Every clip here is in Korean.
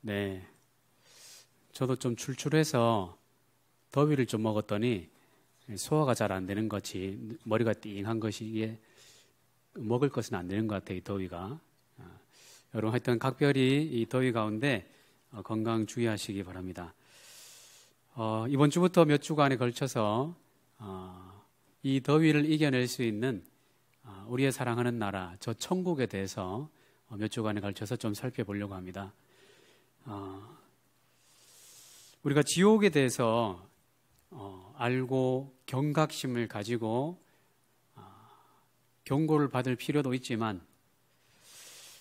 네, 저도 좀 출출해서 더위를 좀 먹었더니 소화가 잘 안 되는 것이, 머리가 띵한 것이, 이게 먹을 것은 안 되는 것 같아요, 이 더위가. 여러분 하여튼 각별히 이 더위 가운데 건강 주의하시기 바랍니다. 이번 주부터 몇 주간에 걸쳐서 이 더위를 이겨낼 수 있는 우리의 사랑하는 나라, 저 천국에 대해서 몇 주간에 걸쳐서 좀 살펴보려고 합니다. 우리가 지옥에 대해서 알고 경각심을 가지고 경고를 받을 필요도 있지만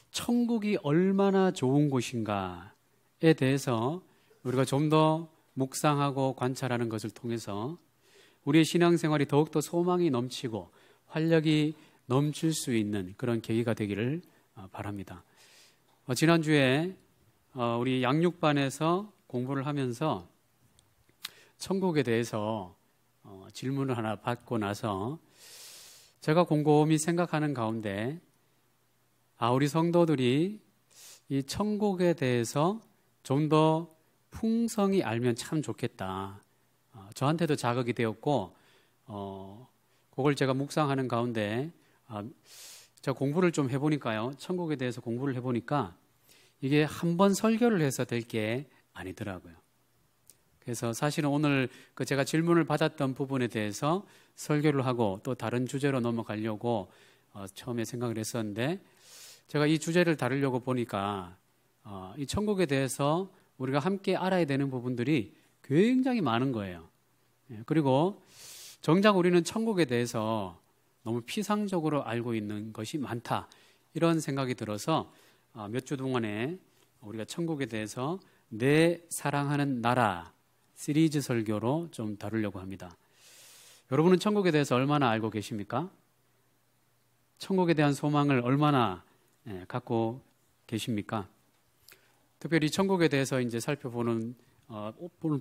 천국이 얼마나 좋은 곳인가에 대해서 우리가 좀 더 묵상하고 관찰하는 것을 통해서 우리의 신앙생활이 더욱더 소망이 넘치고 활력이 넘칠 수 있는 그런 계기가 되기를 바랍니다. 지난주에 우리 양육반에서 공부를 하면서 천국에 대해서 질문을 하나 받고 나서 제가 곰곰이 생각하는 가운데 우리 성도들이 이 천국에 대해서 좀 더 풍성히 알면 참 좋겠다. 저한테도 자극이 되었고 그걸 제가 묵상하는 가운데 제가 공부를 좀 해보니까요. 천국에 대해서 공부를 해보니까 이게 한 번 설교를 해서 될 게 아니더라고요. 그래서 사실은 오늘 제가 질문을 받았던 부분에 대해서 설교를 하고 또 다른 주제로 넘어가려고 처음에 생각을 했었는데 제가 이 주제를 다루려고 보니까 이 천국에 대해서 우리가 함께 알아야 되는 부분들이 굉장히 많은 거예요. 그리고 정작 우리는 천국에 대해서 너무 피상적으로 알고 있는 것이 많다. 이런 생각이 들어서 몇 주 동안에 우리가 천국에 대해서 내 사랑하는 나라 시리즈 설교로 좀 다루려고 합니다. 여러분은 천국에 대해서 얼마나 알고 계십니까? 천국에 대한 소망을 얼마나 갖고 계십니까? 특별히 천국에 대해서 이제 살펴보는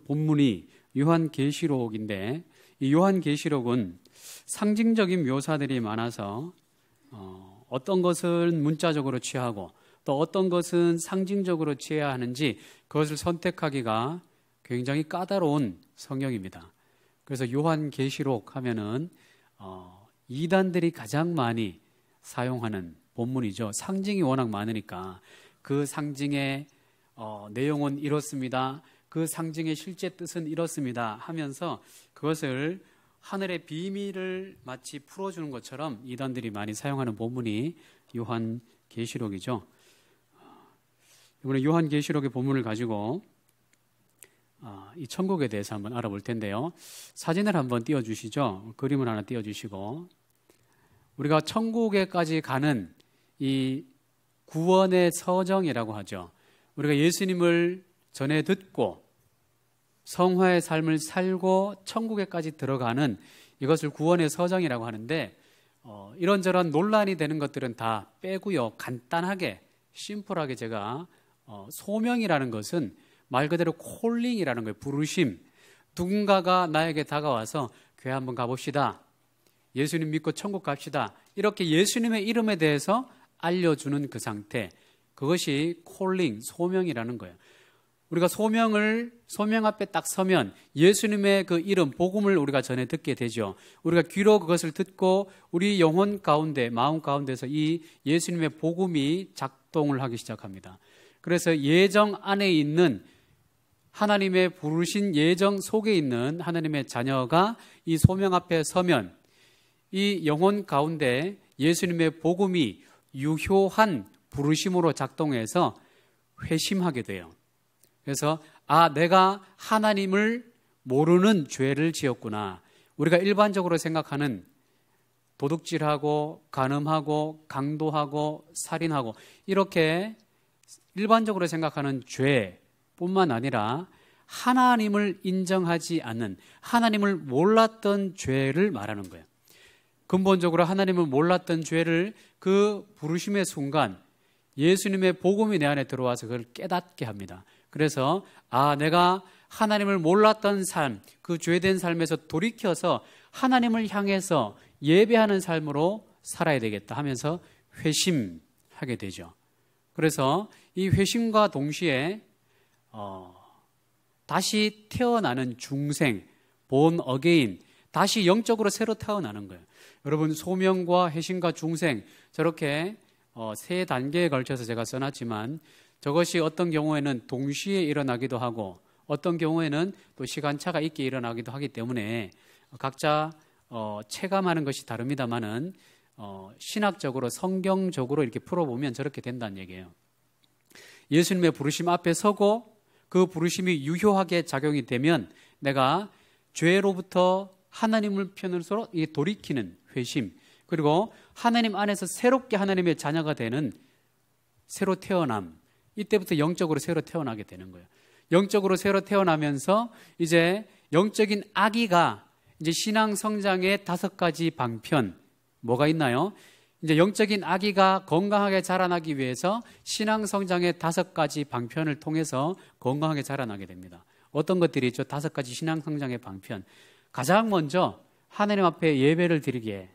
본문이 요한계시록인데 이 요한계시록은 상징적인 묘사들이 많아서 어떤 것은 문자적으로 취하고 또 어떤 것은 상징적으로 취해야 하는지 그것을 선택하기가 굉장히 까다로운 성경입니다. 그래서 요한계시록 하면은 이단들이 가장 많이 사용하는 본문이죠. 상징이 워낙 많으니까 그 상징의 내용은 이렇습니다. 그 상징의 실제 뜻은 이렇습니다 하면서 그것을 하늘의 비밀을 마치 풀어주는 것처럼 이단들이 많이 사용하는 본문이 요한계시록이죠. 이번에 요한계시록의 본문을 가지고 이 천국에 대해서 한번 알아볼 텐데요. 사진을 한번 띄워주시죠. 그림을 하나 띄워주시고 우리가 천국에까지 가는 이 구원의 서정이라고 하죠. 우리가 예수님을 전해 듣고 성화의 삶을 살고 천국에까지 들어가는 이것을 구원의 서정이라고 하는데 이런저런 논란이 되는 것들은 다 빼고요. 간단하게 심플하게 제가 소명이라는 것은 말 그대로 콜링이라는 거예요. 부르심. 누군가가 나에게 다가와서 교회 한번 가봅시다. 예수님 믿고 천국 갑시다. 이렇게 예수님의 이름에 대해서 알려주는 그 상태. 그것이 콜링, 소명이라는 거예요. 우리가 소명 앞에 딱 서면 예수님의 그 이름, 복음을 우리가 전해 듣게 되죠. 우리가 귀로 그것을 듣고 우리 영혼 가운데, 마음 가운데서 이 예수님의 복음이 작동을 하기 시작합니다. 그래서 예정 안에 있는 하나님의 부르신 예정 속에 있는 하나님의 자녀가 이 소명 앞에 서면 이 영혼 가운데 예수님의 복음이 유효한 부르심으로 작동해서 회심하게 돼요. 그래서 내가 하나님을 모르는 죄를 지었구나. 우리가 일반적으로 생각하는 도둑질하고 간음하고 강도하고 살인하고 이렇게 일반적으로 생각하는 죄뿐만 아니라 하나님을 인정하지 않는 하나님을 몰랐던 죄를 말하는 거예요. 근본적으로 하나님을 몰랐던 죄를 그 부르심의 순간 예수님의 복음이 내 안에 들어와서 그걸 깨닫게 합니다. 그래서 내가 하나님을 몰랐던 삶, 그 죄된 삶에서 돌이켜서 하나님을 향해서 예배하는 삶으로 살아야 되겠다 하면서 회심하게 되죠. 그래서 이 회심과 동시에 다시 태어나는 중생, 본 어게인, 다시 영적으로 새로 태어나는 거예요. 여러분, 소명과 해심과 중생, 저렇게 세 단계에 걸쳐서 제가 써놨지만 저것이 어떤 경우에는 동시에 일어나기도 하고 어떤 경우에는 또 시간차가 있게 일어나기도 하기 때문에 각자 체감하는 것이 다릅니다만은 신학적으로 성경적으로 이렇게 풀어보면 저렇게 된다는 얘기예요. 예수님의 부르심 앞에 서고 그 부르심이 유효하게 작용이 되면 내가 죄로부터 하나님을 편으로 돌이키는 회심, 그리고 하나님 안에서 새롭게 하나님의 자녀가 되는 새로 태어남, 이때부터 영적으로 새로 태어나게 되는 거예요. 영적으로 새로 태어나면서 이제 영적인 아기가 이제 신앙 성장의 5가지 방편, 뭐가 있나요? 이제 영적인 아기가 건강하게 자라나기 위해서 신앙 성장의 5가지 방편을 통해서 건강하게 자라나게 됩니다. 어떤 것들이 있죠? 5가지 신앙 성장의 방편. 가장 먼저 하나님 앞에 예배를 드리게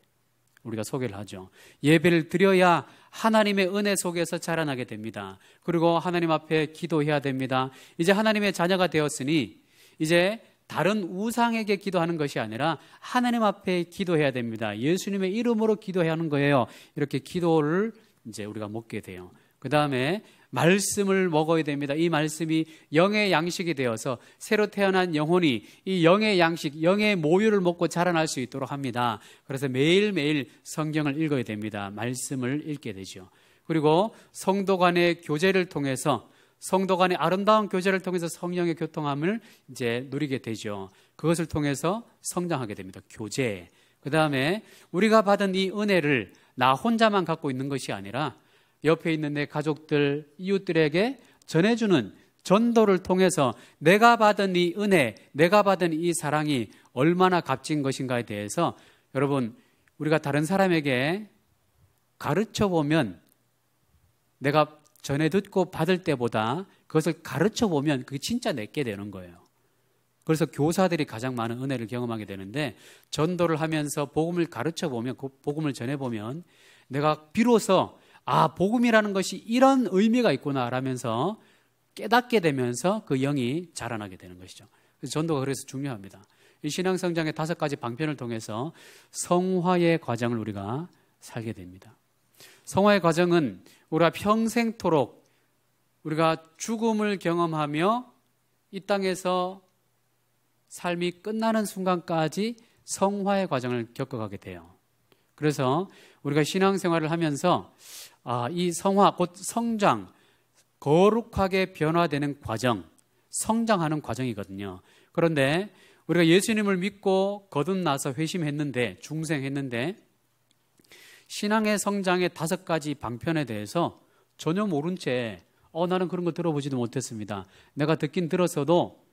우리가 소개를 하죠. 예배를 드려야 하나님의 은혜 속에서 자라나게 됩니다. 그리고 하나님 앞에 기도해야 됩니다. 이제 하나님의 자녀가 되었으니 이제 다른 우상에게 기도하는 것이 아니라 하나님 앞에 기도해야 됩니다. 예수님의 이름으로 기도해야 하는 거예요. 이렇게 기도를 이제 우리가 먹게 돼요. 그 다음에 말씀을 먹어야 됩니다. 이 말씀이 영의 양식이 되어서 새로 태어난 영혼이 이 영의 양식, 영의 모유를 먹고 자라날 수 있도록 합니다. 그래서 매일매일 성경을 읽어야 됩니다. 말씀을 읽게 되죠. 그리고 성도 간의 교제를 통해서 성도 간의 아름다운 교제를 통해서 성령의 교통함을 이제 누리게 되죠. 그것을 통해서 성장하게 됩니다. 교제. 그 다음에 우리가 받은 이 은혜를 나 혼자만 갖고 있는 것이 아니라 옆에 있는 내 가족들, 이웃들에게 전해주는 전도를 통해서 내가 받은 이 은혜, 내가 받은 이 사랑이 얼마나 값진 것인가에 대해서 여러분, 우리가 다른 사람에게 가르쳐보면 내가 전해 듣고 받을 때보다 그것을 가르쳐보면 그게 진짜 내게 되는 거예요. 그래서 교사들이 가장 많은 은혜를 경험하게 되는데 전도를 하면서 복음을 가르쳐보면, 복음을 전해보면 내가 비로소 복음이라는 것이 이런 의미가 있구나 라면서 깨닫게 되면서 그 영이 자라나게 되는 것이죠. 그래서 전도가 그래서 중요합니다. 이 신앙성장의 5가지 방편을 통해서 성화의 과정을 우리가 살게 됩니다. 성화의 과정은 우리가 평생토록 우리가 죽음을 경험하며 이 땅에서 삶이 끝나는 순간까지 성화의 과정을 겪어가게 돼요. 그래서 우리가 신앙생활을 하면서 이 성화, 곧 성장, 거룩하게 변화되는 과정, 성장하는 과정이거든요. 그런데 우리가 예수님을 믿고 거듭나서 회심했는데, 중생했는데 신앙의 성장의 5가지 방편에 대해서 전혀 모른 채 나는 그런 거 들어보지도 못했습니다. 내가 듣긴 들었어도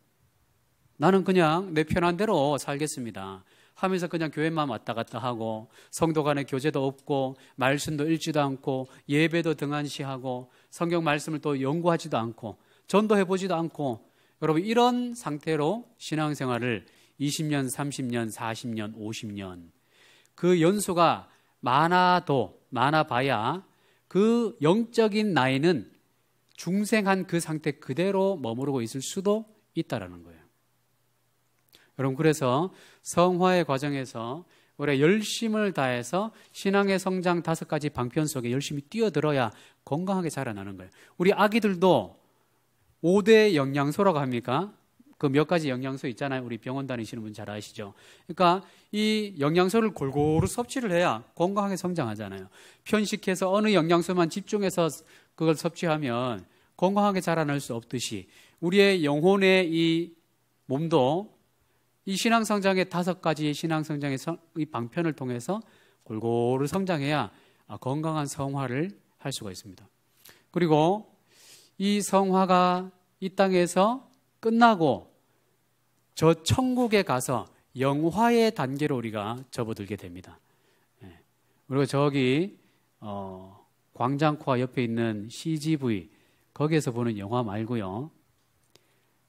나는 그냥 내 편한 대로 살겠습니다 하면서 그냥 교회만 왔다 갔다 하고 성도 간의 교제도 없고 말씀도 읽지도 않고 예배도 등한시하고 성경 말씀을 또 연구하지도 않고 전도해보지도 않고 여러분 이런 상태로 신앙생활을 20년, 30년, 40년, 50년 그 연수가 많아봐야 그 영적인 나이는 중생한 그 상태 그대로 머무르고 있을 수도 있다라는 거예요. 여러분 그래서 성화의 과정에서 우리가 열심을 다해서 신앙의 성장 5가지 방편 속에 열심히 뛰어들어야 건강하게 자라나는 거예요. 우리 아기들도 5대 영양소라고 합니까? 그 몇 가지 영양소 있잖아요. 우리 병원 다니시는 분 잘 아시죠? 그러니까 이 영양소를 골고루 섭취를 해야 건강하게 성장하잖아요. 편식해서 어느 영양소만 집중해서 그걸 섭취하면 건강하게 자라날 수 없듯이 우리의 영혼의 이 몸도 이 신앙성장의 5가지 신앙성장의 이 방편을 통해서 골고루 성장해야 건강한 성화를 할 수가 있습니다. 그리고 이 성화가 이 땅에서 끝나고 저 천국에 가서 영화의 단계로 우리가 접어들게 됩니다. 그리고 저기 광장코아 옆에 있는 CGV 거기에서 보는 영화 말고요.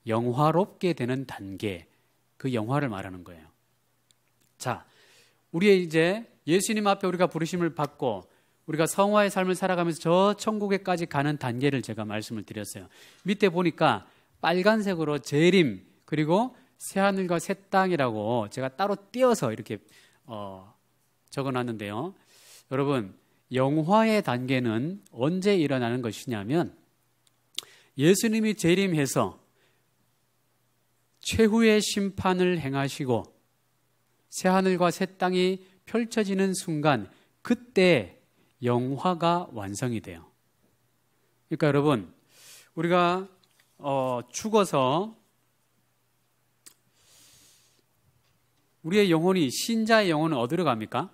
영화롭게 되는 단계 그 영화를 말하는 거예요. 자, 우리의 이제 예수님 앞에 우리가 부르심을 받고 우리가 성화의 삶을 살아가면서 저 천국에까지 가는 단계를 제가 말씀을 드렸어요. 밑에 보니까 빨간색으로 재림 그리고 새하늘과 새 땅이라고 제가 따로 띄어서 이렇게 적어놨는데요. 여러분, 영화의 단계는 언제 일어나는 것이냐면 예수님이 재림해서 최후의 심판을 행하시고 새하늘과 새 땅이 펼쳐지는 순간, 그때 영화가 완성이 돼요. 그러니까 여러분, 우리가 죽어서 우리의 영혼이, 신자의 영혼은 어디로 갑니까?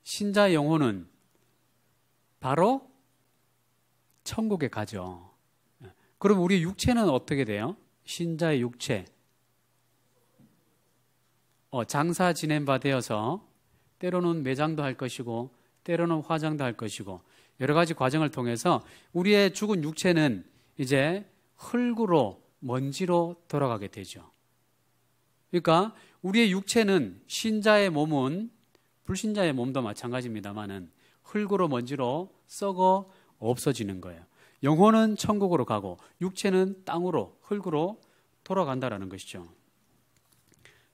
신자의 영혼은 바로 천국에 가죠. 그럼 우리 육체는 어떻게 돼요? 신자의 육체, 장사 지낸 바 되어서 때로는 매장도 할 것이고 때로는 화장도 할 것이고 여러 가지 과정을 통해서 우리의 죽은 육체는 이제 흙으로, 먼지로 돌아가게 되죠. 그러니까 우리의 육체는, 신자의 몸은, 불신자의 몸도 마찬가지입니다만은 흙으로, 먼지로 썩어 없어지는 거예요. 영혼은 천국으로 가고 육체는 땅으로, 흙으로 돌아간다라는 것이죠.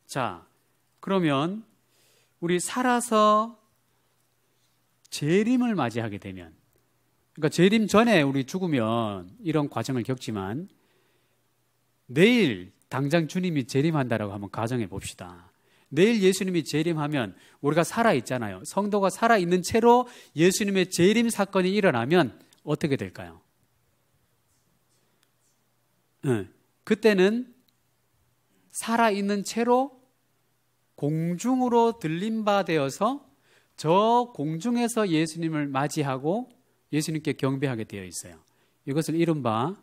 자, 그러면 우리 살아서 재림을 맞이하게 되면, 그러니까 재림 전에 우리 죽으면 이런 과정을 겪지만 내일 당장 주님이 재림한다라고 한번 가정해 봅시다. 내일 예수님이 재림하면 우리가 살아있잖아요. 성도가 살아있는 채로 예수님의 재림 사건이 일어나면 어떻게 될까요? 그때는 살아있는 채로 공중으로 들림 바 되어서 저 공중에서 예수님을 맞이하고 예수님께 경배하게 되어 있어요. 이것을 이른바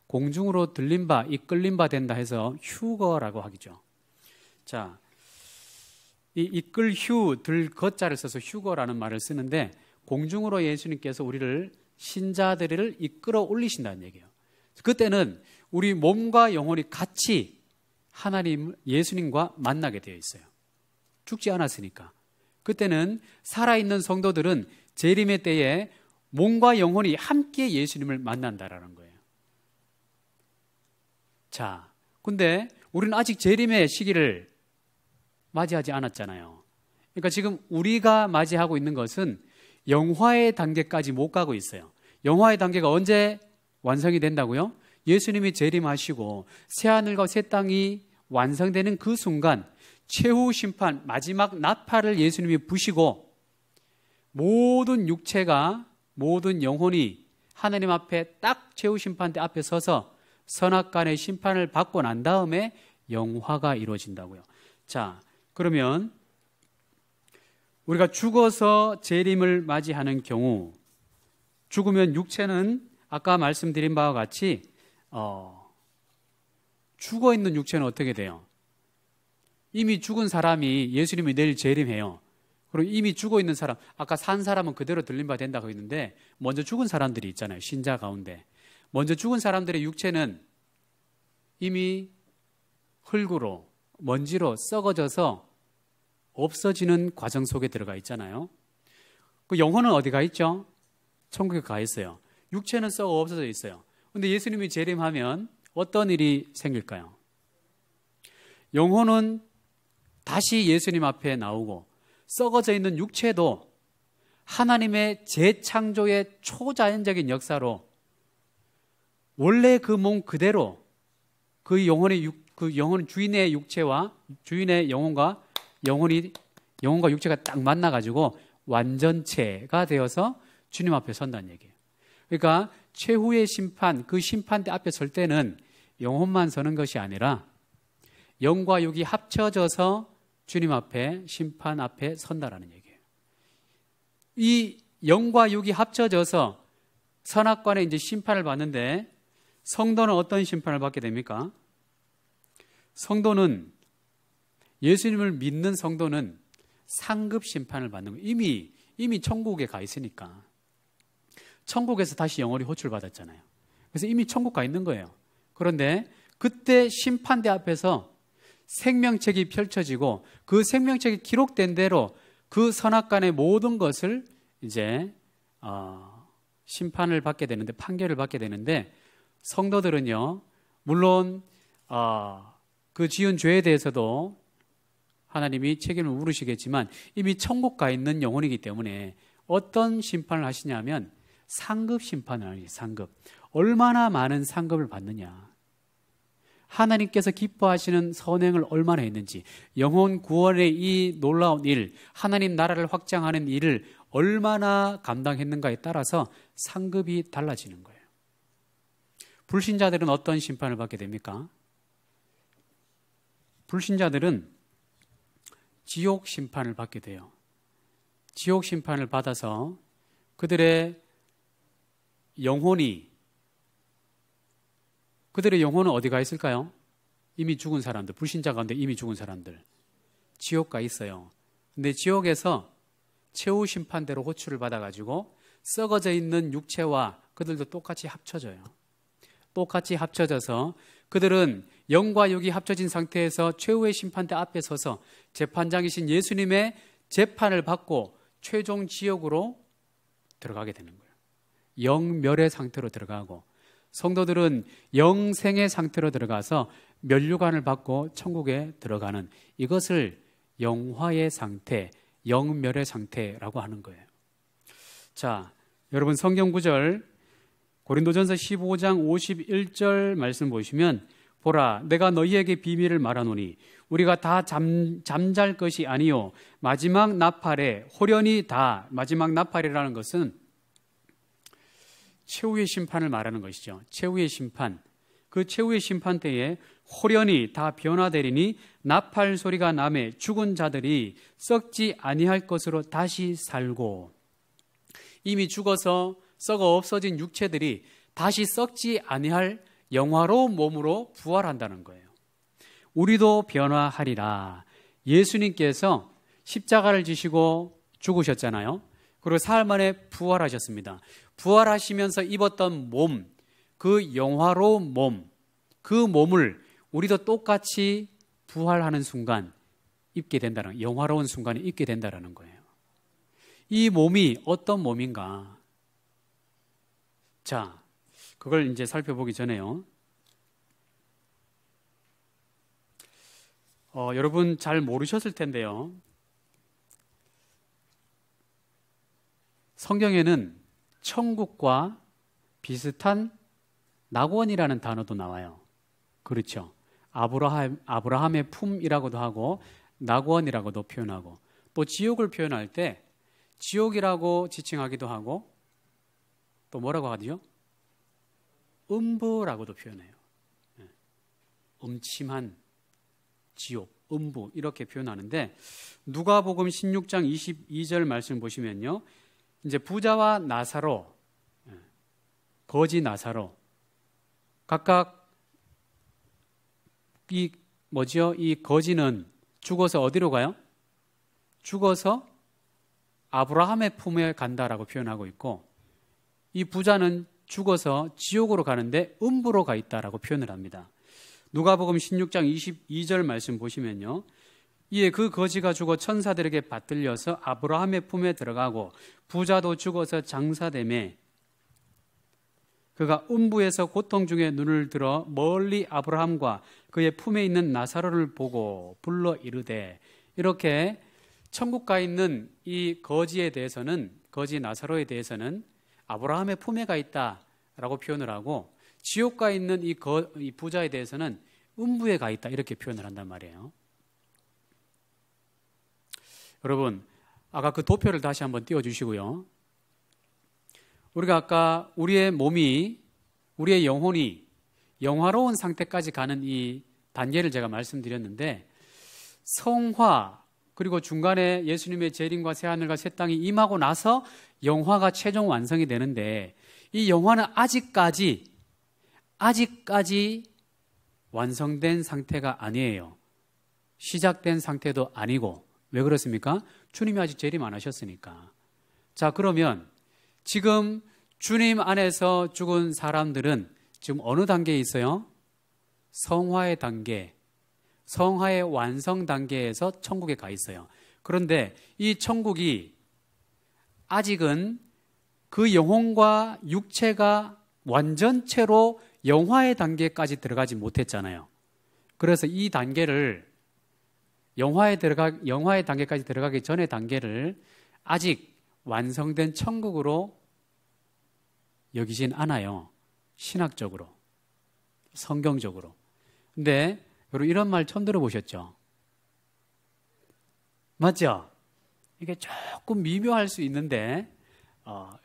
공중으로 들림 바, 이끌림 바 된다 해서 휴거라고 하기죠. 자, 이 이끌 휴, 들 거자를 써서 휴거라는 말을 쓰는데 공중으로 예수님께서 우리를, 신자들을 이끌어 올리신다는 얘기예요. 그때는 우리 몸과 영혼이 같이 하나님, 예수님과 만나게 되어 있어요. 죽지 않았으니까. 그때는 살아있는 성도들은 재림의 때에 몸과 영혼이 함께 예수님을 만난다라는 거예요. 자, 근데 우리는 아직 재림의 시기를 맞이하지 않았잖아요. 그러니까 지금 우리가 맞이하고 있는 것은 영화의 단계까지 못 가고 있어요. 영화의 단계가 언제 완성이 된다고요? 예수님이 재림하시고 새하늘과 새 땅이 완성되는 그 순간, 최후 심판, 마지막 나팔을 예수님이 부시고 모든 육체가, 모든 영혼이 하나님 앞에 딱 최후 심판대 앞에 서서 선악간의 심판을 받고 난 다음에 영화가 이루어진다고요. 자, 그러면 우리가 죽어서 재림을 맞이하는 경우, 죽으면 육체는 아까 말씀드린 바와 같이 죽어있는 육체는 어떻게 돼요? 이미 죽은 사람이, 예수님이 내일 재림해요. 그리고 이미 죽어있는 사람, 아까 산 사람은 그대로 들림 바 된다고 했는데 먼저 죽은 사람들이 있잖아요. 신자 가운데. 먼저 죽은 사람들의 육체는 이미 흙으로, 먼지로 썩어져서 없어지는 과정 속에 들어가 있잖아요. 그 영혼은 어디 가 있죠? 천국에 가 있어요. 육체는 썩어 없어져 있어요. 그런데 예수님이 재림하면 어떤 일이 생길까요? 영혼은 다시 예수님 앞에 나오고 썩어져 있는 육체도 하나님의 재창조의 초자연적인 역사로 원래 그 몸 그대로 그 영혼 주인의 육체와 주인의 영혼과 육체가 딱 만나가지고 완전체가 되어서 주님 앞에 선다는 얘기예요. 그러니까 최후의 심판, 그 심판대 앞에 설 때는 영혼만 서는 것이 아니라 영과 육이 합쳐져서 주님 앞에, 심판 앞에 선다라는 얘기예요. 이 영과 육이 합쳐져서 선악관에 이제 심판을 받는데 성도는 어떤 심판을 받게 됩니까? 성도는, 예수님을 믿는 성도는 상급 심판을 받는 거예요. 이미 천국에 가 있으니까. 천국에서 다시 영원히 호출받았잖아요. 그래서 이미 천국 가 있는 거예요. 그런데 그때 심판대 앞에서 생명책이 펼쳐지고 그 생명책이 기록된 대로 그 선악간의 모든 것을 이제 심판을 받게 되는데, 판결을 받게 되는데 성도들은요, 물론 그 지은 죄에 대해서도 하나님이 책임을 물으시겠지만 이미 천국 가 있는 영혼이기 때문에 어떤 심판을 하시냐면 상급 심판을 하니 상급. 얼마나 많은 상급을 받느냐. 하나님께서 기뻐하시는 선행을 얼마나 했는지, 영혼 구원의 이 놀라운 일, 하나님 나라를 확장하는 일을 얼마나 감당했는가에 따라서 상급이 달라지는 거예요. 불신자들은 어떤 심판을 받게 됩니까? 불신자들은 지옥 심판을 받게 돼요. 지옥 심판을 받아서 그들의 영혼은 어디 가 있을까요? 이미 죽은 사람들, 불신자 가운데 이미 죽은 사람들, 지옥 가 있어요. 근데 지옥에서 최후 심판대로 호출을 받아가지고 썩어져 있는 육체와 그들도 똑같이 합쳐져요. 똑같이 합쳐져서 그들은 영과 육이 합쳐진 상태에서 최후의 심판대 앞에 서서 재판장이신 예수님의 재판을 받고 최종 지옥으로 들어가게 되는 거예요. 영멸의 상태로 들어가고, 성도들은 영생의 상태로 들어가서 면류관을 받고 천국에 들어가는, 이것을 영화의 상태, 영멸의 상태라고 하는 거예요. 자, 여러분 성경 구절 고린도전서 15장 51절 말씀 보시면, 보라 내가 너희에게 비밀을 말하노니 우리가 다 잠잘 것이 아니요 마지막 나팔에 홀연히 다, 마지막 나팔이라는 것은 최후의 심판을 말하는 것이죠. 최후의 심판. 그 최후의 심판 때에 홀연히 다 변화되리니 나팔 소리가 나매 죽은 자들이 썩지 아니할 것으로 다시 살고, 이미 죽어서 썩어 없어진 육체들이 다시 썩지 아니할 영화로운 몸으로 부활한다는 거예요. 우리도 변화하리라. 예수님께서 십자가를 지시고 죽으셨잖아요. 그리고 사흘 만에 부활하셨습니다. 부활하시면서 입었던 몸, 그 영화로운 몸, 그 몸을 우리도 똑같이 부활하는 순간 입게 된다는, 영화로운 순간에 입게 된다는 거예요. 이 몸이 어떤 몸인가? 자, 그걸 이제 살펴보기 전에요. 여러분 잘 모르셨을 텐데요. 성경에는 천국과 비슷한 낙원이라는 단어도 나와요. 그렇죠. 아브라함의 품이라고도 하고 낙원이라고도 표현하고, 또 지옥을 표현할 때 지옥이라고 지칭하기도 하고, 또 뭐라고 하죠? 음부라고도 표현해요. 음침한 지옥, 음부 이렇게 표현하는데, 누가복음 16장 22절 말씀 보시면요, 이제 부자와 나사로, 거지 나사로, 각각 이 거지는 죽어서 어디로 가요? 죽어서 아브라함의 품에 간다라고 표현하고 있고, 이 부자는 죽어서 지옥으로 가는데 음부로 가 있다라고 표현을 합니다. 누가복음 16장 22절 말씀 보시면요, 이에 그 거지가 죽어 천사들에게 받들려서 아브라함의 품에 들어가고 부자도 죽어서 장사되매 그가 음부에서 고통 중에 눈을 들어 멀리 아브라함과 그의 품에 있는 나사로를 보고 불러 이르되, 이렇게 천국 가 있는 이 거지에 대해서는, 거지 나사로에 대해서는 아브라함의 품에 가 있다라고 표현을 하고, 지옥 가 있는 이 부자에 대해서는 음부에 가 있다 이렇게 표현을 한단 말이에요. 여러분, 아까 그 도표를 다시 한번 띄워주시고요. 우리가 아까 우리의 몸이, 우리의 영혼이 영화로운 상태까지 가는 이 단계를 제가 말씀드렸는데, 성화 그리고 중간에 예수님의 재림과 새하늘과 새 땅이 임하고 나서 영화가 최종 완성이 되는데, 이 영화는 아직까지 완성된 상태가 아니에요. 시작된 상태도 아니고. 왜 그렇습니까? 주님이 아직 재림 안 하셨으니까. 자, 그러면 지금 주님 안에서 죽은 사람들은 지금 어느 단계에 있어요? 성화의 단계, 성화의 완성 단계에서 천국에 가 있어요. 그런데 이 천국이 아직은 그 영혼과 육체가 완전체로 영화의 단계까지 들어가지 못했잖아요. 그래서 이 단계를 영화의 단계까지 들어가기 전의 단계를 아직 완성된 천국으로 여기진 않아요. 신학적으로, 성경적으로. 근데 여러분 이런 말 처음 들어보셨죠? 맞죠? 이게 조금 미묘할 수 있는데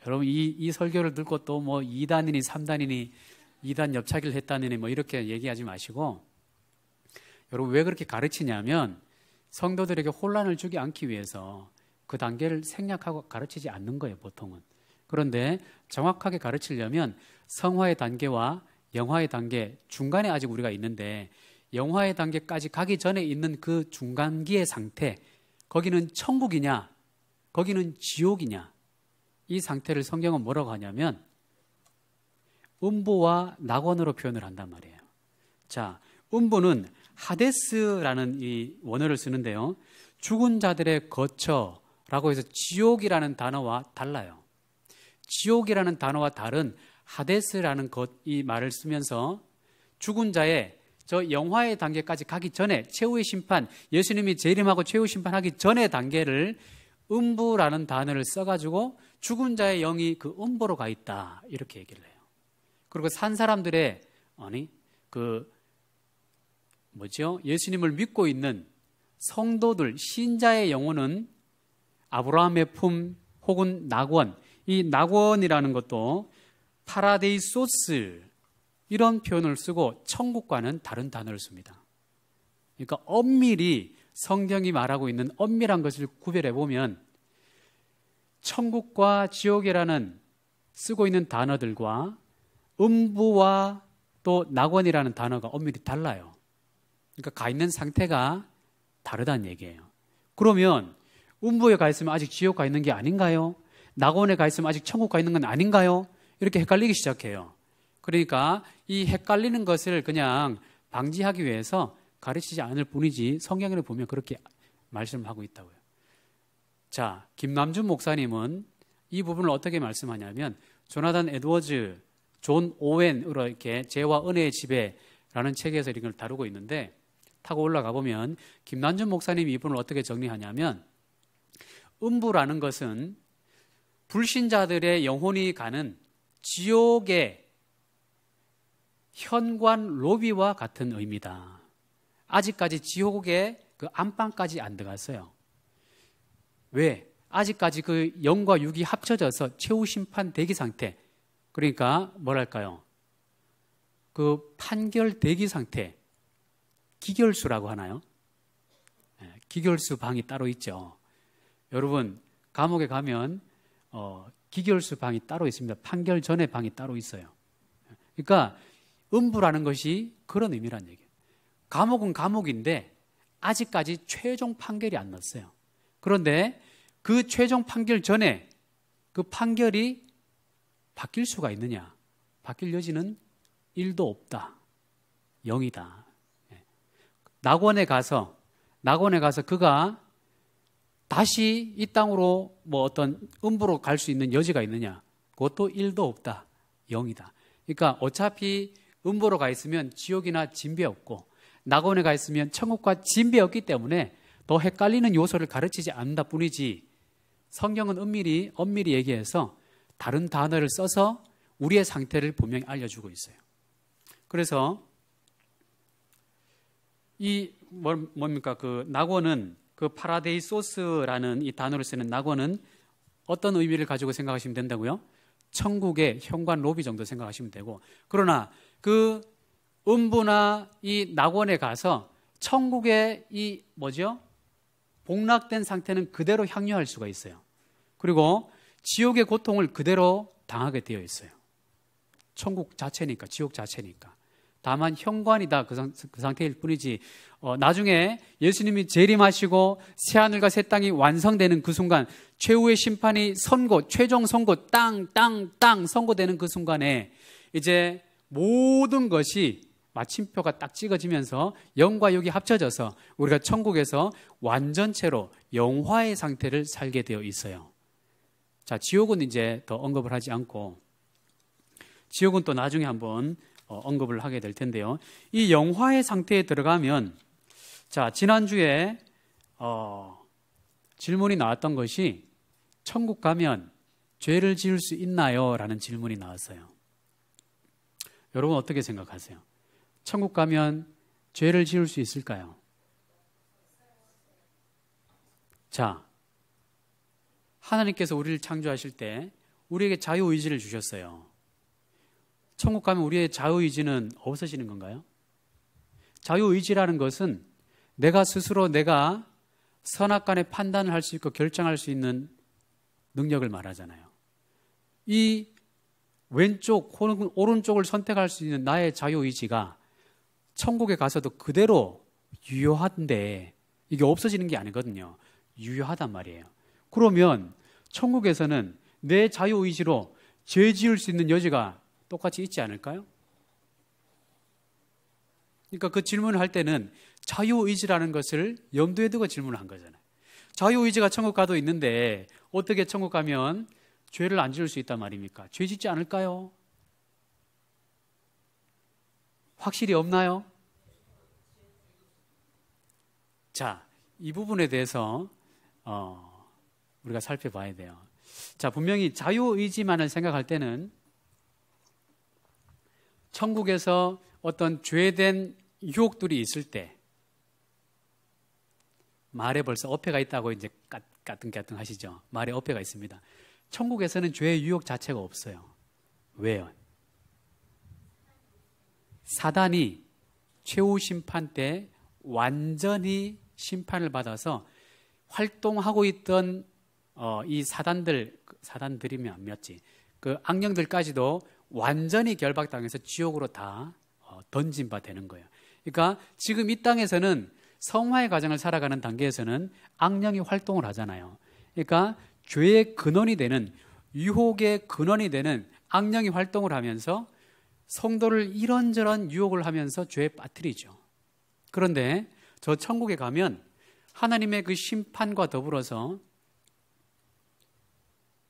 여러분 이 설교를 듣고 또 뭐 2단이니 3단이니 2단 옆차기를 했다느니 뭐 이렇게 얘기하지 마시고, 여러분 왜 그렇게 가르치냐면 성도들에게 혼란을 주지 않기 위해서 그 단계를 생략하고 가르치지 않는 거예요, 보통은. 그런데 정확하게 가르치려면 성화의 단계와 영화의 단계 중간에 아직 우리가 있는데, 영화의 단계까지 가기 전에 있는 그 중간기의 상태, 거기는 천국이냐 거기는 지옥이냐, 이 상태를 성경은 뭐라고 하냐면 음부와 낙원으로 표현을 한단 말이에요. 자, 음부는 하데스라는 이 원어를 쓰는데요, 죽은 자들의 거처라고 해서 지옥이라는 단어와 달라요. 지옥이라는 단어와 다른 하데스라는 이 말을 쓰면서 죽은 자의 저 영화의 단계까지 가기 전에, 최후의 심판, 예수님이 재림하고 최후 심판하기 전의 단계를 음부라는 단어를 써가지고 죽은 자의 영이 그 음부로 가 있다, 이렇게 얘기를 해요. 그리고 산 사람들의 예수님을 믿고 있는 성도들, 신자의 영혼은 아브라함의 품 혹은 낙원, 이 낙원이라는 것도 파라데이소스, 이런 표현을 쓰고 천국과는 다른 단어를 씁니다. 그러니까 엄밀히 성경이 말하고 있는 엄밀한 것을 구별해 보면 천국과 지옥이라는 쓰고 있는 단어들과 음부와 또 낙원이라는 단어가 엄밀히 달라요. 그러니까 가 있는 상태가 다르다는 얘기예요. 그러면 음부에 가 있으면 아직 지옥 가 있는 게 아닌가요? 낙원에 가 있으면 아직 천국 가 있는 건 아닌가요? 이렇게 헷갈리기 시작해요. 그러니까 이 헷갈리는 것을 그냥 방지하기 위해서 가르치지 않을 뿐이지 성경을 보면 그렇게 말씀하고 있다고요. 자, 김남준 목사님은 이 부분을 어떻게 말씀하냐면 조나단 에드워즈, 존 오웬으로 이렇게 죄와 은혜의 지배라는 책에서 이걸 다루고 있는데, 타고 올라가 보면 김남준 목사님이 이 부분을 어떻게 정리하냐면 음부라는 것은 불신자들의 영혼이 가는 지옥의 현관 로비와 같은 의미다. 아직까지 지옥의 그 안방까지 안 들어갔어요. 왜? 아직까지 그 영과 육이 합쳐져서 최후 심판 대기 상태, 그러니까 뭐랄까요, 그 판결 대기 상태, 기결수라고 하나요? 기결수 방이 따로 있죠. 여러분 감옥에 가면 기결수 방이 따로 있습니다. 판결 전에 방이 따로 있어요. 그러니까 음부라는 것이 그런 의미란 얘기예요. 감옥은 감옥인데 아직까지 최종 판결이 안 났어요. 그런데 그 최종 판결 전에 그 판결이 바뀔 수가 있느냐? 바뀔 여지는 1도 없다. 0이다. 낙원에 가서 그가 다시 이 땅으로 뭐 어떤 음부로 갈 수 있는 여지가 있느냐? 그것도 1도 없다. 0이다. 그러니까 어차피 음부로 가 있으면 지옥이나 진배 없고, 낙원에 가 있으면 천국과 진배 없기 때문에 더 헷갈리는 요소를 가르치지 않는다 뿐이지, 성경은 엄밀히 얘기해서 다른 단어를 써서 우리의 상태를 분명히 알려주고 있어요. 그래서 이 뭡니까, 그 낙원은, 그 파라데이소스라는 이 단어를 쓰는 낙원은 어떤 의미를 가지고 생각하시면 된다고요? 천국의 현관 로비 정도 생각하시면 되고, 그러나 그 음부나 이 낙원에 가서 천국의 이 복락된 상태는 그대로 향유할 수가 있어요. 그리고 지옥의 고통을 그대로 당하게 되어 있어요. 천국 자체니까, 지옥 자체니까. 다만 현관이다, 그 상태일 뿐이지, 나중에 예수님이 재림하시고 새하늘과 새 땅이 완성되는 그 순간, 최후의 심판이 최종 선고, 땅 선고되는 그 순간에 이제 모든 것이 마침표가 딱 찍어지면서 영과 육이 합쳐져서 우리가 천국에서 완전체로 영화의 상태를 살게 되어 있어요. 자, 지옥은 이제 더 언급을 하지 않고, 지옥은 또 나중에 한번 언급을 하게 될 텐데요. 이 영화의 상태에 들어가면, 자, 지난주에 질문이 나왔던 것이 천국 가면 죄를 지을 수 있나요? 라는 질문이 나왔어요. 여러분 어떻게 생각하세요? 천국 가면 죄를 지을 수 있을까요? 자, 하나님께서 우리를 창조하실 때 우리에게 자유의지를 주셨어요. 천국 가면 우리의 자유의지는 없어지는 건가요? 자유의지라는 것은 내가 스스로 내가 선악간의 판단을 할 수 있고 결정할 수 있는 능력을 말하잖아요. 이 왼쪽 혹은 오른쪽을 선택할 수 있는 나의 자유의지가 천국에 가서도 그대로 유효한데 이게 없어지는 게 아니거든요. 유효하단 말이에요. 그러면 천국에서는 내 자유의지로 죄 지을 수 있는 여지가 똑같이 있지 않을까요? 그러니까 그 질문을 할 때는 자유의지라는 것을 염두에 두고 질문을 한 거잖아요. 자유의지가 천국 가도 있는데 어떻게 천국 가면 죄를 안 지을 수 있단 말입니까? 죄 짓지 않을까요? 확실히 없나요? 자, 이 부분에 대해서 우리가 살펴봐야 돼요. 자, 분명히 자유의지만을 생각할 때는 천국에서 어떤 죄된 유혹들이 있을 때 말에 벌써 어폐가 있다고 이제 까등까등 하시죠. 말에 어폐가 있습니다. 천국에서는 죄의 유혹 자체가 없어요. 왜요? 사단이 최후 심판 때 완전히 심판을 받아서 활동하고 있던 이 사단들이면 안 맞지. 그 악령들까지도 완전히 결박당해서 지옥으로 다 던진 바 되는 거예요. 그러니까 지금 이 땅에서는 성화의 과정을 살아가는 단계에서는 악령이 활동을 하잖아요. 그러니까 죄의 근원이 되는, 유혹의 근원이 되는 악령이 활동을 하면서 성도를 이런저런 유혹을 하면서 죄에 빠뜨리죠. 그런데 저 천국에 가면 하나님의 그 심판과 더불어서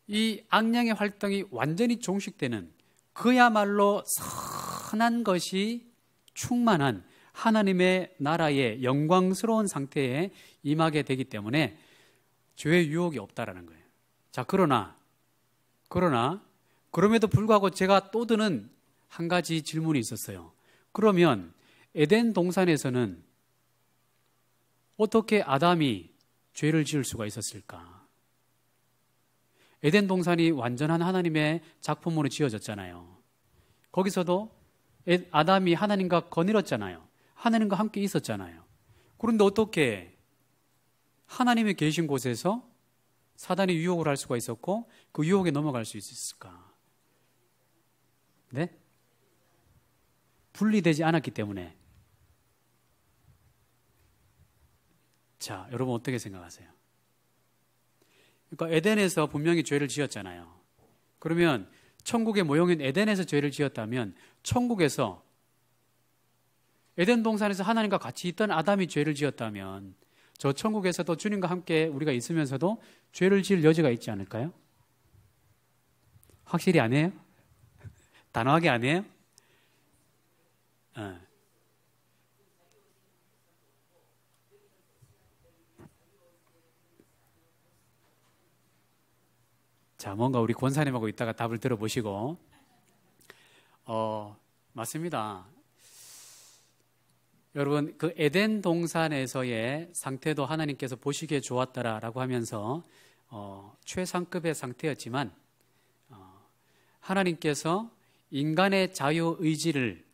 이 악령의 활동이 완전히 종식되는, 그야말로 선한 것이 충만한 하나님의 나라의 영광스러운 상태에 임하게 되기 때문에 죄의 유혹이 없다라는 거예요. 자, 그럼에도 불구하고 제가 또 드는 한 가지 질문이 있었어요. 그러면 에덴 동산에서는 어떻게 아담이 죄를 지을 수가 있었을까? 에덴 동산이 완전한 하나님의 작품으로 지어졌잖아요. 거기서도 아담이 하나님과 거닐었잖아요. 하나님과 함께 있었잖아요. 그런데 어떻게 하나님이 계신 곳에서 사단이 유혹을 할 수가 있었고 그 유혹에 넘어갈 수 있었을까? 네? 분리되지 않았기 때문에. 자, 여러분 어떻게 생각하세요? 그러니까 에덴에서 분명히 죄를 지었잖아요. 그러면 천국의 모형인 에덴에서 죄를 지었다면 천국에서 에덴 동산에서 하나님과 같이 있던 아담이 죄를 지었다면 저 천국에서도 주님과 함께 우리가 있으면서도 죄를 지을 여지가 있지 않을까요? 확실히 안 해요? 단호하게 안 해요? 자, 뭔가 우리 권사님하고 이따가 답을 들어보시고 맞습니다. 여러분, 그 에덴 동산에서의 상태도 하나님께서 보시기에 좋았더라라고 하면서 최상급의 상태였지만 하나님께서 인간의 자유의지를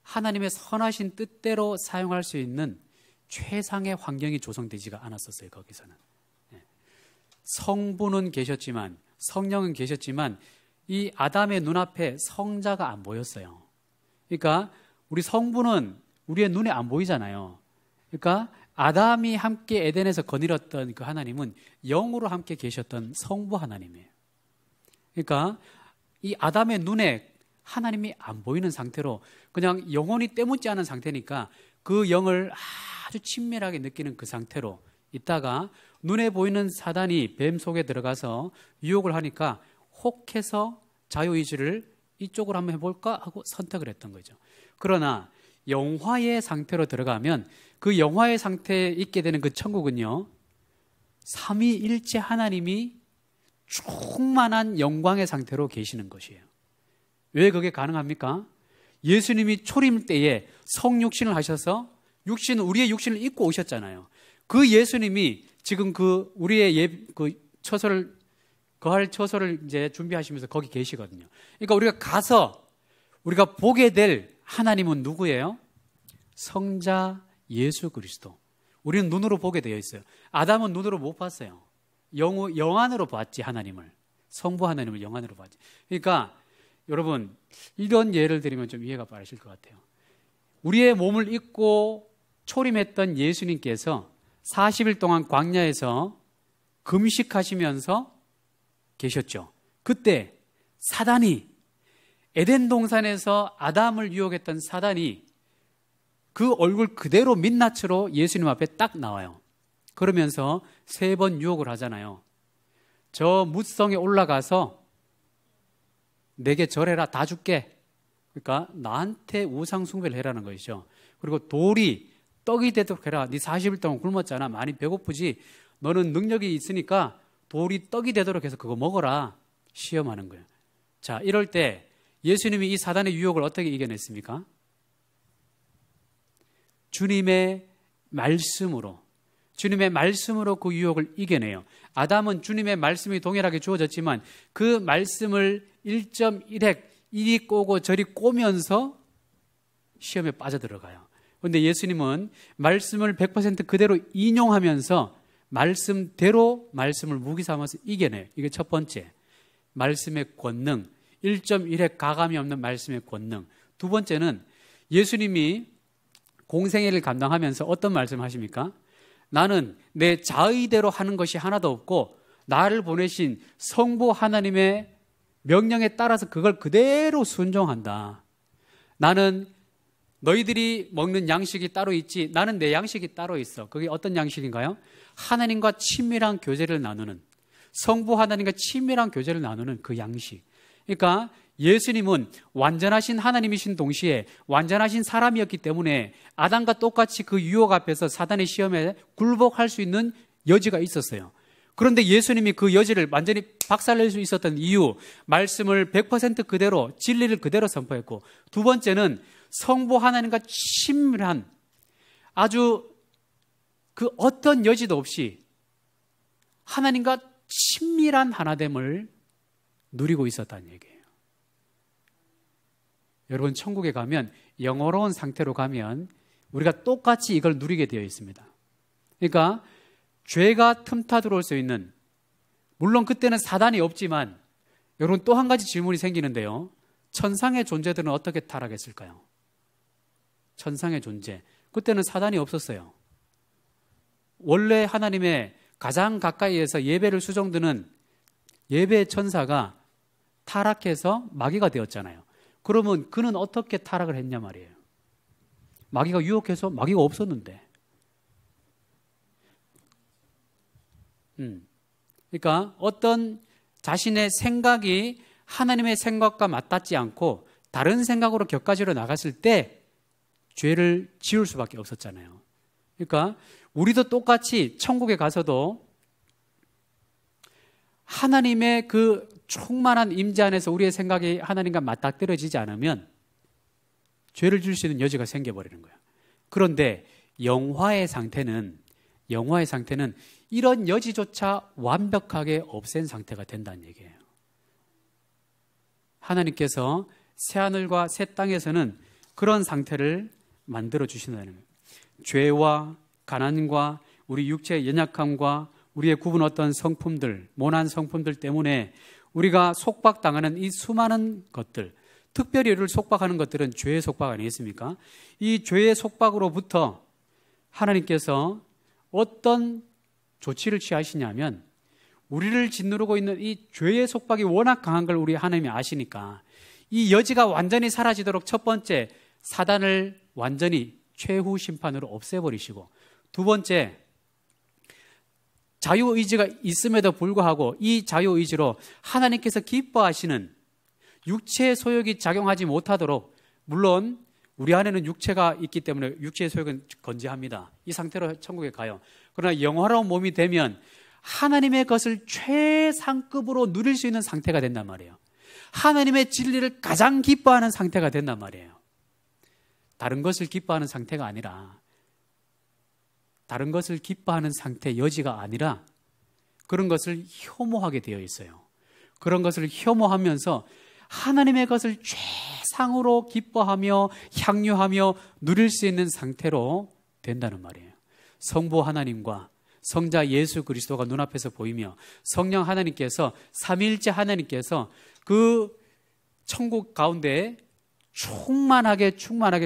하나님의 선하신 뜻대로 사용할 수 있는 최상의 환경이 조성되지가 않았었어요. 거기서는 성부는 계셨지만, 성령은 계셨지만 이 아담의 눈앞에 성자가 안 보였어요. 그러니까 우리 성부는 우리의 눈에 안 보이잖아요. 그러니까 아담이 함께 에덴에서 거닐었던 그 하나님은 영으로 함께 계셨던 성부 하나님이에요. 그러니까 이 아담의 눈에 하나님이 안 보이는 상태로 그냥 영혼이 때묻지 않은 상태니까 그 영을 아주 친밀하게 느끼는 그 상태로 있다가 눈에 보이는 사단이 뱀 속에 들어가서 유혹을 하니까 혹해서 자유의지를 이쪽으로 한번 해볼까 하고 선택을 했던 거죠. 그러나 영화의 상태로 들어가면 그 영화의 상태에 있게 되는 그 천국은요, 삼위일체 하나님이 충만한 영광의 상태로 계시는 것이에요. 왜 그게 가능합니까? 예수님이 초림 때에 성육신을 하셔서 우리의 육신을 입고 오셨잖아요. 그 예수님이 지금 그 우리의 처소를 거할 처소를 이제 준비하시면서 거기 계시거든요. 그러니까 우리가 가서 우리가 보게 될 하나님은 누구예요? 성자 예수 그리스도. 우리는 눈으로 보게 되어 있어요. 아담은 눈으로 못 봤어요. 영안으로 봤지, 하나님을. 성부 하나님을 영안으로 봤지. 그러니까 여러분, 이런 예를 들으면 좀 이해가 빠르실 것 같아요. 우리의 몸을 입고 초림했던 예수님께서 40일 동안 광야에서 금식하시면서 계셨죠. 그때 사단이, 에덴 동산에서 아담을 유혹했던 사단이 그 얼굴 그대로 민낯으로 예수님 앞에 딱 나와요. 그러면서 3번 유혹을 하잖아요. 저 무성에 올라가서 내게 절해라, 다 줄게. 그러니까 나한테 우상 숭배를 해라는 것이죠. 그리고 돌이 떡이 되도록 해라. 네 40일 동안 굶었잖아. 많이 배고프지. 너는 능력이 있으니까 돌이 떡이 되도록 해서 그거 먹어라. 시험하는 거예요. 자, 이럴 때 예수님이 이 사단의 유혹을 어떻게 이겨냈습니까? 주님의 말씀으로 그 유혹을 이겨내요. 아담은 주님의 말씀이 동일하게 주어졌지만 그 말씀을 1.1핵 이리 꼬고 저리 꼬면서 시험에 빠져들어가요. 그런데 예수님은 말씀을 100% 그대로 인용하면서 말씀대로 말씀을 무기 삼아서 이겨내요. 이게 첫 번째, 말씀의 권능, 1.1핵 가감이 없는 말씀의 권능. 두 번째는 예수님이 공생애를 감당하면서 어떤 말씀을 하십니까? 나는 내 자의대로 하는 것이 하나도 없고 나를 보내신 성부 하나님의 명령에 따라서 그걸 그대로 순종한다. 나는 너희들이 먹는 양식이 따로 있지 나는 내 양식이 따로 있어. 그게 어떤 양식인가요? 하나님과 친밀한 교제를 나누는, 성부 하나님과 친밀한 교제를 나누는 그 양식. 그러니까 예수님은 완전하신 하나님이신 동시에 완전하신 사람이었기 때문에 아담과 똑같이 그 유혹 앞에서 사단의 시험에 굴복할 수 있는 여지가 있었어요. 그런데 예수님이 그 여지를 완전히 박살낼 수 있었던 이유, 말씀을 100% 그대로, 진리를 그대로 선포했고, 두 번째는 성부 하나님과 친밀한, 아주 그 어떤 여지도 없이 하나님과 친밀한 하나됨을 누리고 있었다는 얘기예요. 여러분, 천국에 가면, 영어로운 상태로 가면 우리가 똑같이 이걸 누리게 되어 있습니다. 그러니까 죄가 틈타 들어올 수 있는, 물론 그때는 사단이 없지만 여러분 또 한 가지 질문이 생기는데요. 천상의 존재들은 어떻게 타락했을까요? 천상의 존재, 그때는 사단이 없었어요. 원래 하나님의 가장 가까이에서 예배를 수종드는 예배 천사가 타락해서 마귀가 되었잖아요. 그러면 그는 어떻게 타락을 했냐 말이에요. 마귀가 유혹해서, 마귀가 없었는데. 그러니까 어떤 자신의 생각이 하나님의 생각과 맞닿지 않고 다른 생각으로 격가지로 나갔을 때 죄를 지을 수밖에 없었잖아요. 그러니까 우리도 똑같이 천국에 가서도 하나님의 그 충만한 임재 안에서 우리의 생각이 하나님과 맞닥뜨려지지 않으면 죄를 지을 수 있는 여지가 생겨버리는 거예요. 그런데 영화의 상태는 이런 여지조차 완벽하게 없앤 상태가 된다는 얘기예요. 하나님께서 새하늘과 새 땅에서는 그런 상태를 만들어 주신다는 거예요. 죄와 가난과 우리 육체의 연약함과 우리의 굽은 어떤 성품들, 모난 성품들 때문에 우리가 속박당하는 이 수많은 것들, 특별히 우리를 속박하는 것들은 죄의 속박 아니겠습니까? 이 죄의 속박으로부터 하나님께서 어떤 조치를 취하시냐면, 우리를 짓누르고 있는 이 죄의 속박이 워낙 강한 걸 우리 하나님이 아시니까 이 여지가 완전히 사라지도록 첫 번째, 사단을 완전히 최후 심판으로 없애버리시고, 두 번째, 자유의지가 있음에도 불구하고 이 자유의지로 하나님께서 기뻐하시는 육체의 소욕이 작용하지 못하도록, 물론 우리 안에는 육체가 있기 때문에 육체의 소욕은 건재합니다. 이 상태로 천국에 가요. 그러나 영화로운 몸이 되면 하나님의 것을 최상급으로 누릴 수 있는 상태가 된단 말이에요. 하나님의 진리를 가장 기뻐하는 상태가 된단 말이에요. 다른 것을 기뻐하는 상태가 아니라, 다른 것을 기뻐하는 상태, 여지가 아니라 그런 것을 혐오하게 되어 있어요. 그런 것을 혐오하면서 하나님의 것을 최상으로 기뻐하며 향유하며 누릴 수 있는 상태로 된다는 말이에요. 성부 하나님과 성자 예수 그리스도가 눈앞에서 보이며 성령 하나님께서, 삼위일체 하나님께서 그 천국 가운데 충만하게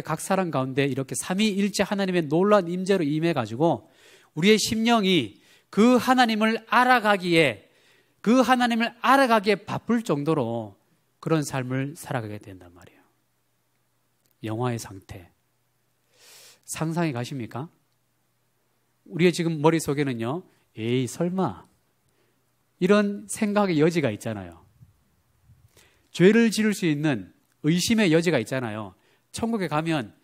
각 사람 가운데 이렇게 삼위일체 하나님의 놀라운 임재로 임해가지고 우리의 심령이 그 하나님을 알아가기에 바쁠 정도로 그런 삶을 살아가게 된단 말이에요. 영화의 상태 상상해 가십니까? 우리의 지금 머릿속에는요, 에이 설마 이런 생각의 여지가 있잖아요. 죄를 지을 수 있는 의심의 여지가 있잖아요. 천국에 가면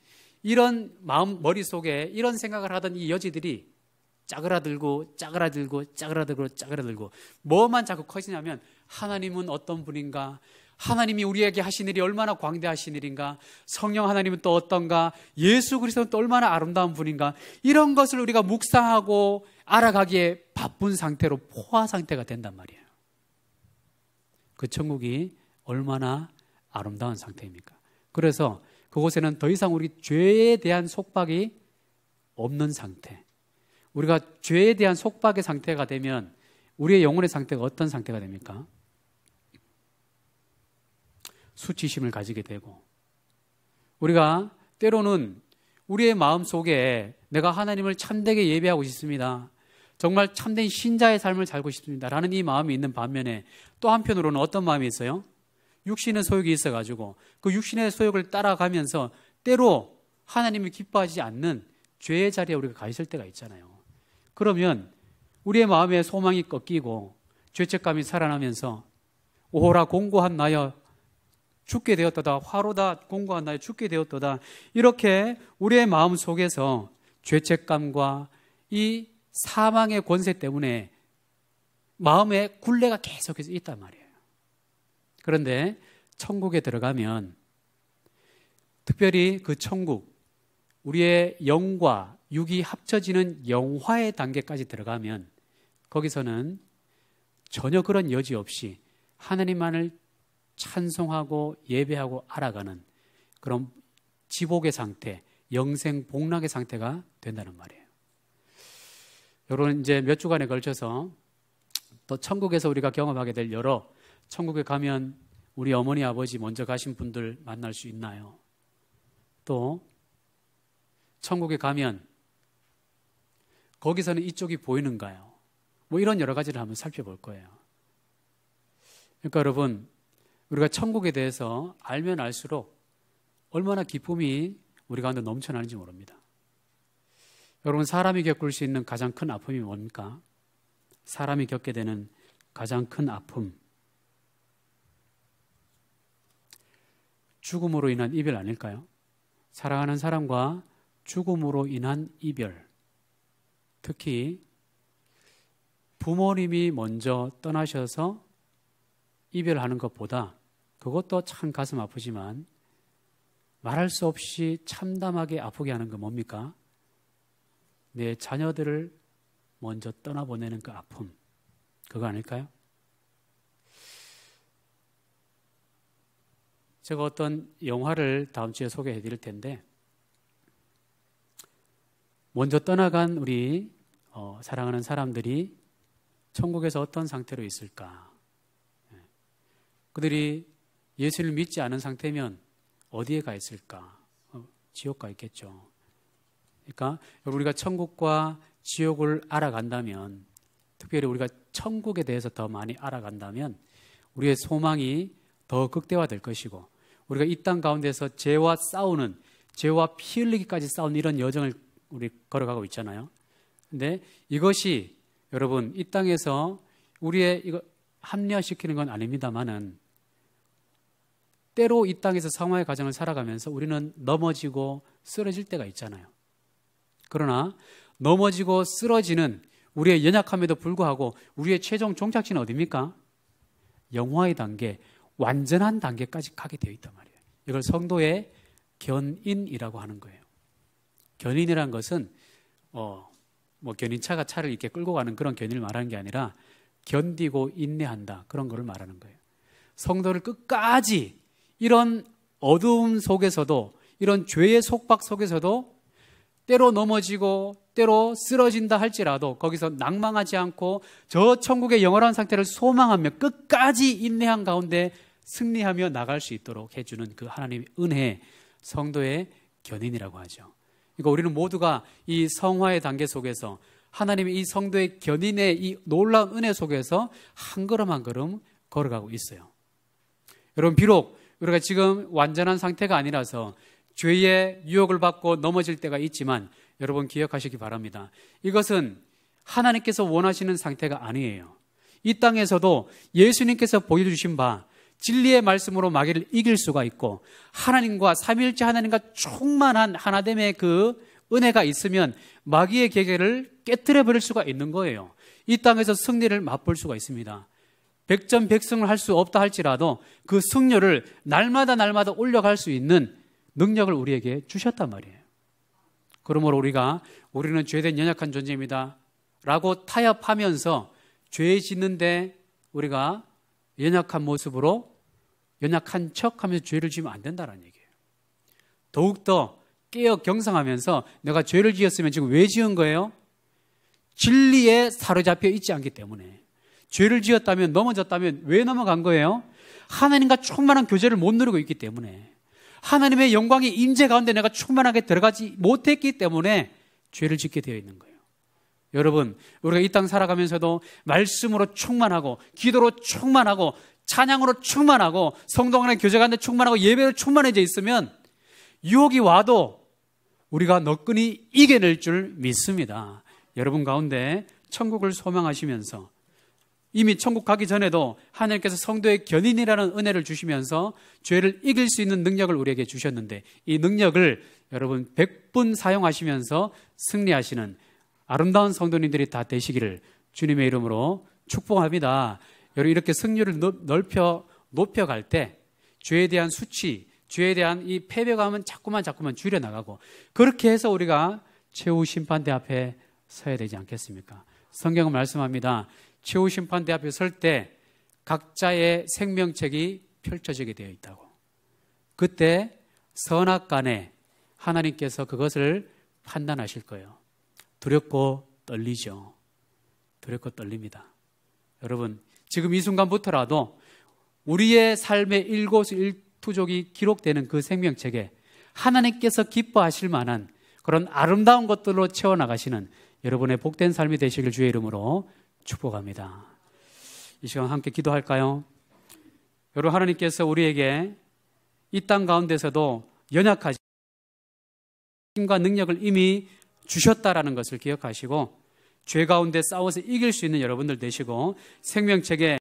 이런 마음, 머릿속에 이런 생각을 하던 이 여지들이 짜그라들고 뭐만 자꾸 커지냐면, 하나님은 어떤 분인가, 하나님이 우리에게 하신 일이 얼마나 광대하신 일인가, 성령 하나님은 또 어떤가, 예수 그리스도는 또 얼마나 아름다운 분인가, 이런 것을 우리가 묵상하고 알아가기에 바쁜 상태로 포화 상태가 된단 말이에요. 그 천국이 얼마나 아름다운 상태입니까? 그래서 그곳에는 더 이상 우리 죄에 대한 속박이 없는 상태, 우리가 죄에 대한 속박의 상태가 되면 우리의 영혼의 상태가 어떤 상태가 됩니까? 수치심을 가지게 되고, 우리가 때로는 우리의 마음 속에 내가 하나님을 참되게 예배하고 싶습니다, 정말 참된 신자의 삶을 살고 싶습니다 라는 이 마음이 있는 반면에, 또 한편으로는 어떤 마음이 있어요? 육신의 소욕이 있어가지고 그 육신의 소욕을 따라가면서 때로 하나님을 기뻐하지 않는 죄의 자리에 우리가 가 있을 때가 있잖아요. 그러면 우리의 마음의 소망이 꺾이고 죄책감이 살아나면서 오호라 공고한 나여 죽게 되었도다, 화로다 공고한 나여 죽게 되었도다, 이렇게 우리의 마음 속에서 죄책감과 이 사망의 권세 때문에 마음의 굴레가 계속해서 있단 말이에요. 그런데 천국에 들어가면, 특별히 그 천국, 우리의 영과 육이 합쳐지는 영화의 단계까지 들어가면 거기서는 전혀 그런 여지 없이 하나님만을 찬송하고 예배하고 알아가는 그런 지복의 상태, 영생 복락의 상태가 된다는 말이에요. 여러분, 이제 몇 주간에 걸쳐서 또 천국에서 우리가 경험하게 될 여러, 천국에 가면 우리 어머니 아버지 먼저 가신 분들 만날 수 있나요? 또 천국에 가면 거기서는 이쪽이 보이는가요? 뭐 이런 여러 가지를 한번 살펴볼 거예요. 그러니까 여러분, 우리가 천국에 대해서 알면 알수록 얼마나 기쁨이 우리 가운데 넘쳐나는지 모릅니다. 여러분, 사람이 겪을 수 있는 가장 큰 아픔이 뭡니까? 사람이 겪게 되는 가장 큰 아픔, 죽음으로 인한 이별 아닐까요? 사랑하는 사람과 죽음으로 인한 이별, 특히 부모님이 먼저 떠나셔서 이별하는 것보다, 그것도 참 가슴 아프지만 말할 수 없이 참담하게 아프게 하는 건 뭡니까? 내 자녀들을 먼저 떠나보내는 그 아픔, 그거 아닐까요? 제가 어떤 영화를 다음 주에 소개해 드릴 텐데, 먼저 떠나간 우리 사랑하는 사람들이 천국에서 어떤 상태로 있을까? 그들이 예수를 믿지 않은 상태면 어디에 가 있을까? 지옥 가 있겠죠. 그러니까 우리가 천국과 지옥을 알아간다면, 특별히 우리가 천국에 대해서 더 많이 알아간다면 우리의 소망이 더 극대화될 것이고, 우리가 이 땅 가운데서 죄와 싸우는, 죄와 피 흘리기까지 싸우는 이런 여정을 우리 걸어가고 있잖아요. 근데 이것이 여러분, 이 땅에서 우리의 이거 합리화시키는 건 아닙니다만은 때로 이 땅에서 상화의 가정을 살아가면서 우리는 넘어지고 쓰러질 때가 있잖아요. 그러나 넘어지고 쓰러지는 우리의 연약함에도 불구하고 우리의 최종 종착지는 어디입니까? 영화의 단계, 완전한 단계까지 가게 되어 있단 말이에요. 이걸 성도의 견인이라고 하는 거예요. 견인이라는 것은 견인차가 차를 이렇게 끌고 가는 그런 견인을 말하는 게 아니라 견디고 인내한다, 그런 거를 말하는 거예요. 성도를 끝까지 이런 어두움 속에서도, 이런 죄의 속박 속에서도 때로 넘어지고 때로 쓰러진다 할지라도 거기서 낭망하지 않고 저 천국의 영원한 상태를 소망하며 끝까지 인내한 가운데 승리하며 나갈 수 있도록 해주는 그 하나님의 은혜, 성도의 견인이라고 하죠. 그러니까 우리는 모두가 이 성화의 단계 속에서 하나님의 이 성도의 견인의 이 놀라운 은혜 속에서 한 걸음 한 걸음 걸어가고 있어요. 여러분, 비록 우리가 지금 완전한 상태가 아니라서 죄의 유혹을 받고 넘어질 때가 있지만 여러분 기억하시기 바랍니다. 이것은 하나님께서 원하시는 상태가 아니에요. 이 땅에서도 예수님께서 보여주신 바 진리의 말씀으로 마귀를 이길 수가 있고 하나님과 삼위일체 하나님과 충만한 하나됨의 그 은혜가 있으면 마귀의 계계를 깨트려 버릴 수가 있는 거예요. 이 땅에서 승리를 맛볼 수가 있습니다. 백전백승을 할 수 없다 할지라도 그 승률을 날마다 올려갈 수 있는 능력을 우리에게 주셨단 말이에요. 그러므로 우리는 죄된 연약한 존재입니다 라고 타협하면서 죄 짓는데 우리가 연약한 모습으로 연약한 척하면서 죄를 지으면 안 된다는 얘기예요. 더욱더 깨어 경성하면서 내가 죄를 지었으면 지금 왜 지은 거예요? 진리에 사로잡혀 있지 않기 때문에. 죄를 지었다면, 넘어졌다면 왜 넘어간 거예요? 하나님과 충만한 교제를 못 누리고 있기 때문에, 하나님의 영광의 임재 가운데 내가 충만하게 들어가지 못했기 때문에 죄를 짓게 되어 있는 거예요. 여러분, 우리가 이 땅 살아가면서도 말씀으로 충만하고 기도로 충만하고 찬양으로 충만하고 성도 간의 교제 가운데 충만하고 예배로 충만해져 있으면 유혹이 와도 우리가 너끈히 이겨낼 줄 믿습니다. 여러분 가운데 천국을 소망하시면서 이미 천국 가기 전에도 하나님께서 성도의 견인이라는 은혜를 주시면서 죄를 이길 수 있는 능력을 우리에게 주셨는데 이 능력을 여러분 100분 사용하시면서 승리하시는 아름다운 성도님들이 다 되시기를 주님의 이름으로 축복합니다. 여러분, 이렇게 승률을 높여갈 때 죄에 대한 수치, 죄에 대한 이 패배감은 자꾸만 줄여나가고 그렇게 해서 우리가 최후 심판대 앞에 서야 되지 않겠습니까? 성경은 말씀합니다. 최후 심판대 앞에 설 때 각자의 생명책이 펼쳐지게 되어 있다고. 그때 선악간에 하나님께서 그것을 판단하실 거예요. 두렵고 떨리죠. 두렵고 떨립니다. 여러분, 지금 이 순간부터라도 우리의 삶의 일거수일투족이 기록되는 그 생명책에 하나님께서 기뻐하실 만한 그런 아름다운 것들로 채워나가시는 여러분의 복된 삶이 되시길 주의 이름으로 축복합니다. 이 시간 함께 기도할까요? 여러분, 하나님께서 우리에게 이 땅 가운데서도 연약하지 힘과 능력을 이미 주셨다라는 것을 기억하시고 죄 가운데 싸워서 이길 수 있는 여러분들 되시고 생명책에